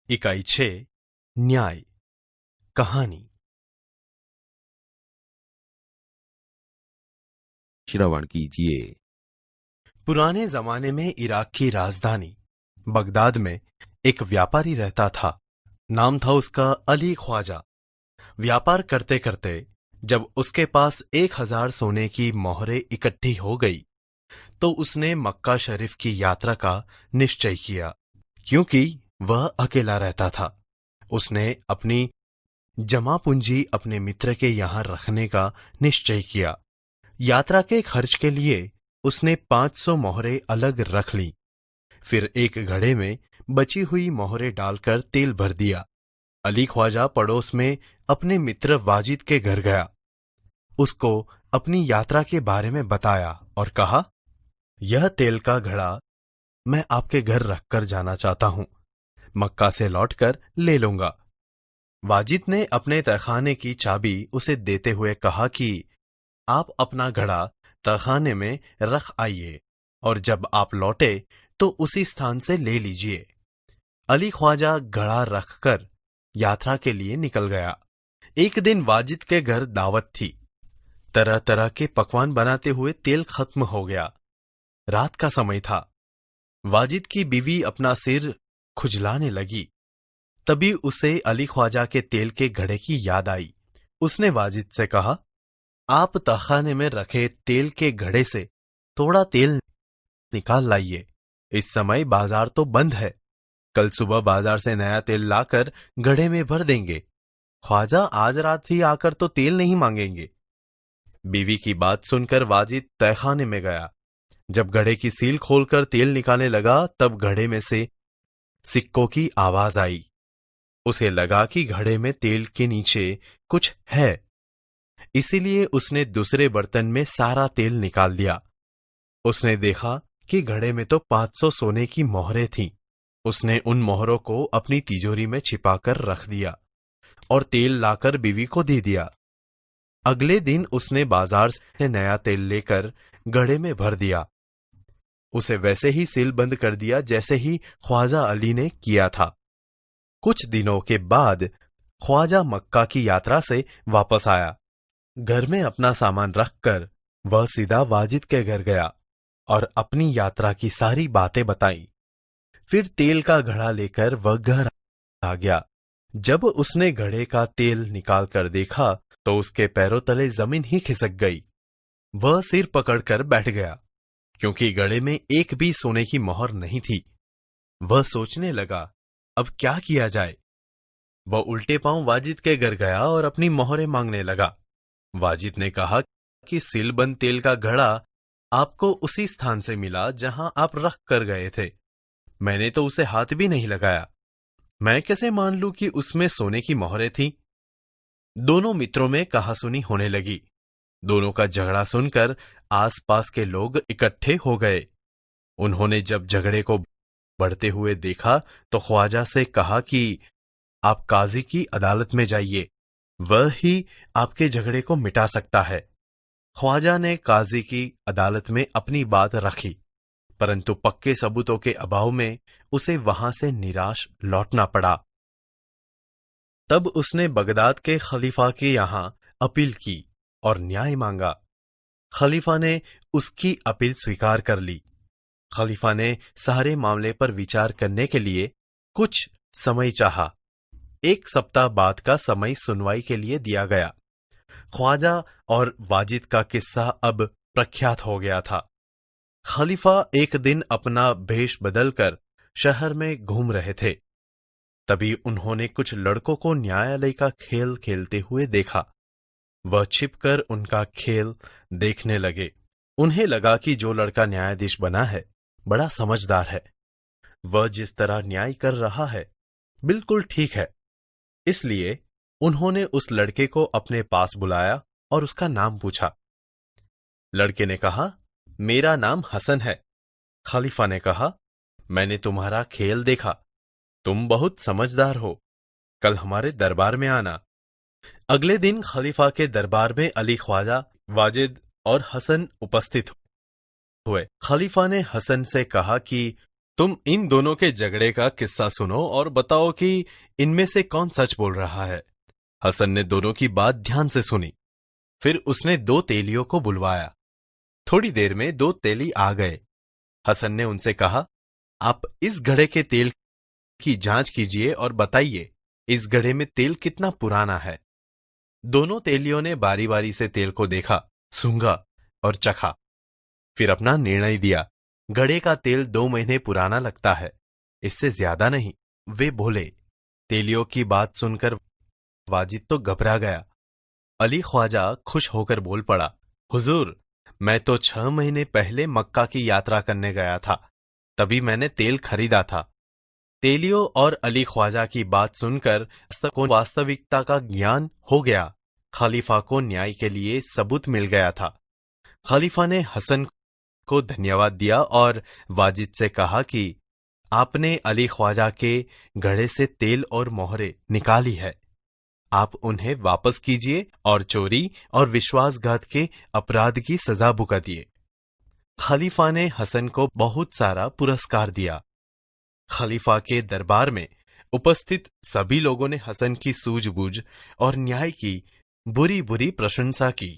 इकाई 6 न्याय कहानी। श्रवण कीजिए। पुराने जमाने में इराक की राजधानी बगदाद में एक व्यापारी रहता था। नाम था उसका अली ख्वाजा। व्यापार करते करते जब उसके पास 1000 सोने की मोहरें इकट्ठी हो गई तो उसने मक्का शरीफ की यात्रा का निश्चय किया। क्योंकि वह अकेला रहता था, उसने अपनी जमा पूंजी अपने मित्र के यहां रखने का निश्चय किया। यात्रा के खर्च के लिए उसने 500 मोहरें अलग रख ली। फिर एक घड़े में बची हुई मोहरें डालकर तेल भर दिया। अली ख्वाजा पड़ोस में अपने मित्र वाजिद के घर गया। उसको अपनी यात्रा के बारे में बताया और कहा, यह तेल का घड़ा मैं आपके घर रखकर जाना चाहता हूं, मक्का से लौटकर ले लूंगा। वाजिद ने अपने तहखाने की चाबी उसे देते हुए कहा कि आप अपना घड़ा तहखाने में रख आइए और जब आप लौटे तो उसी स्थान से ले लीजिए। अली ख्वाजा घड़ा रखकर यात्रा के लिए निकल गया। एक दिन वाजिद के घर दावत थी। तरह तरह के पकवान बनाते हुए तेल खत्म हो गया। रात का समय था। वाजिद की बीवी अपना सिर खुजलाने लगी। तभी उसे अली ख्वाजा के तेल के घड़े की याद आई। उसने वाजिद से कहा, आप तहखाने में रखे तेल के घड़े से थोड़ा तेल निकाल लाइए। इस समय बाजार तो बंद है। कल सुबह बाजार से नया तेल लाकर घड़े में भर देंगे। ख्वाजा आज रात ही आकर तो तेल नहीं मांगेंगे। बीवी की बात सुनकर वाजिद तहखाने में गया। जब घड़े की सील खोलकर तेल निकालने लगा तब घड़े में से सिक्कों की आवाज आई। उसे लगा कि घड़े में तेल के नीचे कुछ है, इसीलिए उसने दूसरे बर्तन में सारा तेल निकाल दिया। उसने देखा कि घड़े में तो 500 सोने की मोहरें थीं। उसने उन मोहरों को अपनी तिजोरी में छिपाकर रख दिया और तेल लाकर बीवी को दे दिया। अगले दिन उसने बाजार से नया तेल लेकर घड़े में भर दिया। उसे वैसे ही सील बंद कर दिया जैसे ही ख्वाजा अली ने किया था। कुछ दिनों के बाद ख्वाजा मक्का की यात्रा से वापस आया। घर में अपना सामान रखकर वह सीधा वाजिद के घर गया और अपनी यात्रा की सारी बातें बताई। फिर तेल का घड़ा लेकर वह घर आ गया। जब उसने घड़े का तेल निकालकर देखा तो उसके पैरों तले जमीन ही खिसक गई। वह सिर पकड़कर बैठ गया, क्योंकि घड़े में एक भी सोने की मोहर नहीं थी। वह सोचने लगा, अब क्या किया जाए। वह उल्टे पांव वाजिद के घर गया और अपनी मोहरें मांगने लगा। वाजिद ने कहा कि सीलबंद तेल का घड़ा आपको उसी स्थान से मिला जहां आप रख कर गए थे। मैंने तो उसे हाथ भी नहीं लगाया। मैं कैसे मान लूं कि उसमें सोने की मोहरें थीं? दोनों मित्रों में कहासुनी होने लगी। दोनों का झगड़ा सुनकर आसपास के लोग इकट्ठे हो गए। उन्होंने जब झगड़े को बढ़ते हुए देखा तो ख्वाजा से कहा कि आप काजी की अदालत में जाइए, वह ही आपके झगड़े को मिटा सकता है। ख्वाजा ने काजी की अदालत में अपनी बात रखी, परंतु पक्के सबूतों के अभाव में उसे वहां से निराश लौटना पड़ा। तब उसने बगदाद के खलीफा के यहां अपील की और न्याय मांगा। खलीफा ने उसकी अपील स्वीकार कर ली। खलीफा ने सारे मामले पर विचार करने के लिए कुछ समय चाहा। 1 सप्ताह बाद का समय सुनवाई के लिए दिया गया। ख्वाजा और वाजिद का किस्सा अब प्रख्यात हो गया था। खलीफा एक दिन अपना भेष बदलकर शहर में घूम रहे थे। तभी उन्होंने कुछ लड़कों को न्यायालय का खेल खेलते हुए देखा। वह छिपकर उनका खेल देखने लगे। उन्हें लगा कि जो लड़का न्यायाधीश बना है बड़ा समझदार है। वह जिस तरह न्याय कर रहा है बिल्कुल ठीक है। इसलिए उन्होंने उस लड़के को अपने पास बुलाया और उसका नाम पूछा। लड़के ने कहा, मेरा नाम हसन है। खलीफा ने कहा, मैंने तुम्हारा खेल देखा, तुम बहुत समझदार हो, कल हमारे दरबार में आना। अगले दिन खलीफा के दरबार में अली ख्वाजा, वाजिद और हसन उपस्थित हुए। खलीफा ने हसन से कहा कि तुम इन दोनों के झगड़े का किस्सा सुनो और बताओ कि इनमें से कौन सच बोल रहा है। हसन ने दोनों की बात ध्यान से सुनी। फिर उसने दो तेलियों को बुलवाया। थोड़ी देर में दो तेली आ गए। हसन ने उनसे कहा, आप इस घड़े के तेल की जांच कीजिए और बताइए इस घड़े में तेल कितना पुराना है। दोनों तेलियों ने बारी बारी से तेल को देखा, सूंघा और चखा। फिर अपना निर्णय दिया। घड़े का तेल 2 महीने पुराना लगता है, इससे ज्यादा नहीं। वे बोले। तेलियों की बात सुनकर वाजिद तो घबरा गया। अली ख्वाजा खुश होकर बोल पड़ा, हुजूर, मैं तो 6 महीने पहले मक्का की यात्रा करने गया था, तभी मैंने तेल खरीदा था। तेलियों और अली ख्वाजा की बात सुनकर वास्तविकता का ज्ञान हो गया। खलीफा को न्याय के लिए सबूत मिल गया था। खलीफा ने हसन को धन्यवाद दिया और वाजिद से कहा कि आपने अली ख्वाजा के घड़े से तेल और मोहरे निकाली है, आप उन्हें वापस कीजिए और चोरी और विश्वासघात के अपराध की सजा भुगतिए। खलीफा ने हसन को बहुत सारा पुरस्कार दिया। खलीफा के दरबार में उपस्थित सभी लोगों ने हसन की सूझबूझ और न्याय की बुरी बुरी प्रशंसा की।